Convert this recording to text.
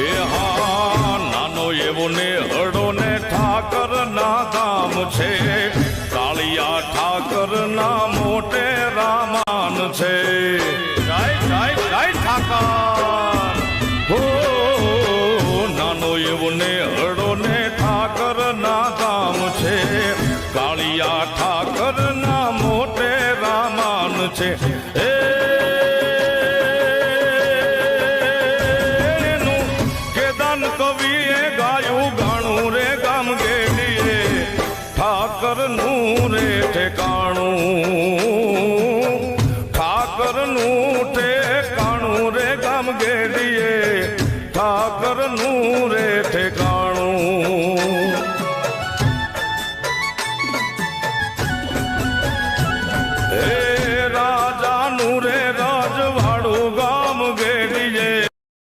એ હા નાનો એવો ને હડો ને ઠાકર ના ગામ છે, કાળિયા ઠાકર ના મોટે રામાન છે. જય જય જય ઠાકર. હો નાનો એવો ને હડો ને ઠાકર ના ગામ છે, કાળિયા ઠાકર ના મોટે રામાન છે. એનું કેદાન કવિએ ગાયું ગાણું રે ગામ ગેડીએ, ઠાકર નું રે ઠેકાણું, ઠાકર નું ઠેકાણું રે ગામ ગેડીએ, ઠાકર નું રે ઠેકાણું.